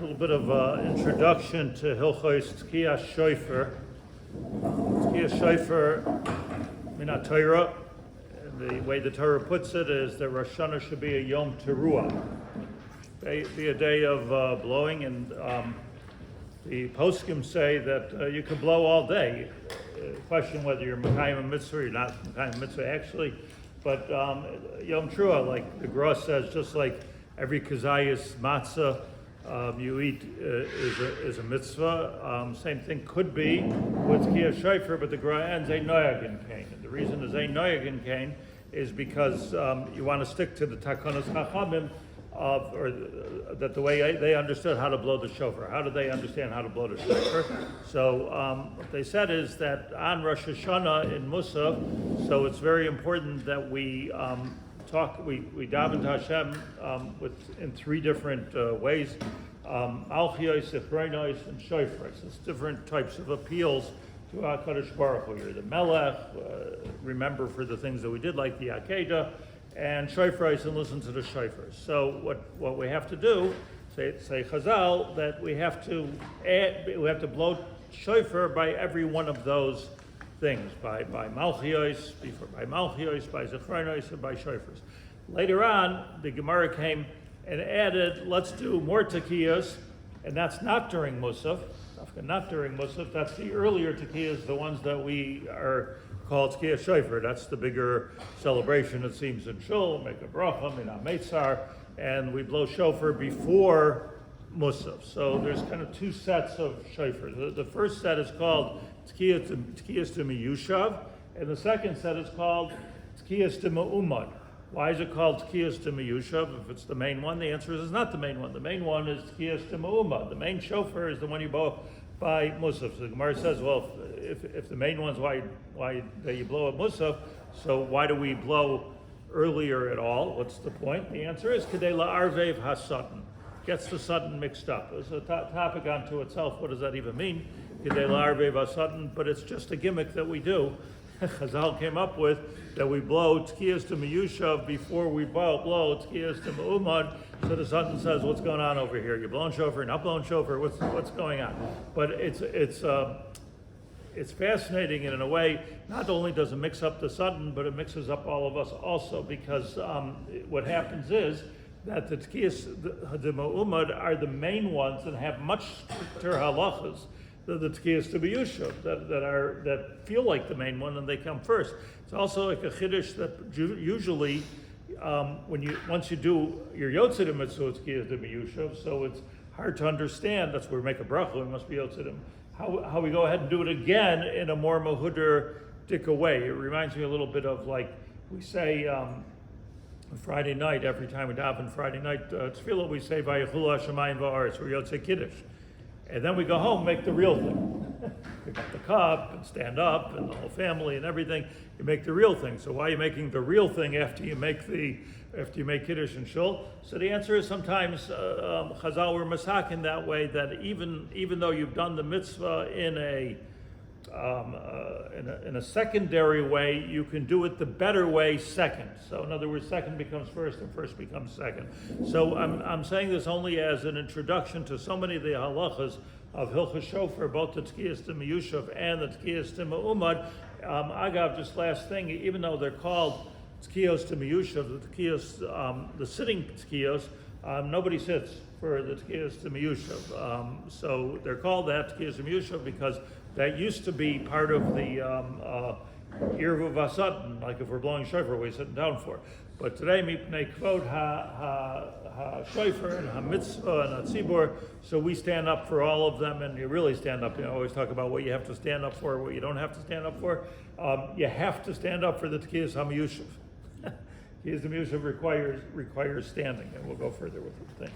little bit of introduction to Hilchos Tekias Shofar. Tekias Shofar, Minat Torah, the way the Torah puts it is that Rosh Hashanah should be a Yom Teruah, be a day of blowing, and the poskim say that you could blow all day. Question whether you're Mekayim a Mitzvah or you're not Mekayim a Mitzvah actually, but Yom Teruah, like the Gra says, just like every kazayas matzah you eat is a mitzvah. Same thing could be with Tekias Shofar, but the Gra ends a noyagin kain. And the reason is a noyagin kain is because you want to stick to the takonos chachamim that the way they understood how to blow the shofar. How did they understand how to blow the shofar? So what they said is that on Rosh Hashanah in Mussaf, so it's very important that we we daven to Hashem in three different ways: Alchiyos, Echronos, and Shofar. It's different types of appeals to HaKadosh Baruch Hu. You're the Melech, remember for the things that we did, like the Akedah, and Shofar, and listen to the Shofar. So what we have to do, say Chazal, that we have to blow Shofar by every one of those things, by Malchios, by Zechronos, and by Shofars. Later on, the Gemara came and added, let's do more Tekios, and that's not during Mussaf. Not during Mussaf, that's the earlier Tekios, the ones that we are called Tekios Shofar. That's the bigger celebration, it seems, in Shul, make a bracha, minah meitzar, and we blow shofar before Mussaf. So there's kind of two sets of shofar. The first set is called Tekios D'Meyushav, and the second set is called Tekios D'Me'umad. Why is it called Tekios D'Meyushav if it's the main one? The answer is it's not the main one. The main one is Tekios D'Me'umad. The main shofar is the one you blow by Mussaf. So the Gemara says, well, if the main one's why you blow at Mussaf, so why do we blow earlier at all? What's the point? The answer is Kedei la'arvev Hasatan. Gets the Satan mixed up. It's a topic unto itself. What does that even mean? Kedei la'arvev Hasatan, but it's just a gimmick that we do. Chazal came up with that we blow Tekios D'Meyushav before we blow Tekios D'Me'umad. So the Satan says, "What's going on over here? You're blowing shofar, not blowing shofar. What's going on?" But it's fascinating, and in a way, not only does it mix up the Satan, but it mixes up all of us also, because what happens is that the Tekios D'Me'umad are the main ones and have much stricter halachos than the Tekios D'Meyushav that feel like the main one and they come first. It's also like a chiddush that usually once you do your Yotzei Mitzvah Tekios D'Meyushav, so it's hard to understand. That's where we make a bracha. We must be Yotzei. How we go ahead and do it again in a more mahudr-dika way. It reminds me a little bit of like we say Friday night, every time we daven Friday night tefillah, we say Vayechulu Hashemayim va'aretz, we're Yotzei Kiddush. And then we go home, make the real thing. Pick up the cup and stand up, and the whole family and everything. You make the real thing. So why are you making the real thing after you make Kiddush and Shul? So the answer is sometimes Chazal were masakin that way, that even though you've done the mitzvah in a secondary way, you can do it the better way second. So in other words, second becomes first and first becomes second. So I'm saying this only as an introduction to so many of the halachas of Hilchos Shofar, both the Tekios D'Meyushav and the Tekios D'Me'umad. Agav, just last thing, even though they're called Tekios D'Meyushav, the sitting Tekios, nobody sits for the Tekios D'Meyushav. So they're called that Tekios D'Meyushav because that used to be part of the Irvu Hasatan, like if we're blowing shofar, we're sitting down for. But today, mipnei kvod ha-shofar and ha-mitzvah and ha-tzibur, so we stand up for all of them, and you really stand up. You know, I always talk about what you have to stand up for, what you don't have to stand up for. You have to stand up for the Tekios D'Meyushav. Tekios D'Meyushav requires standing, and we'll go further with the thing.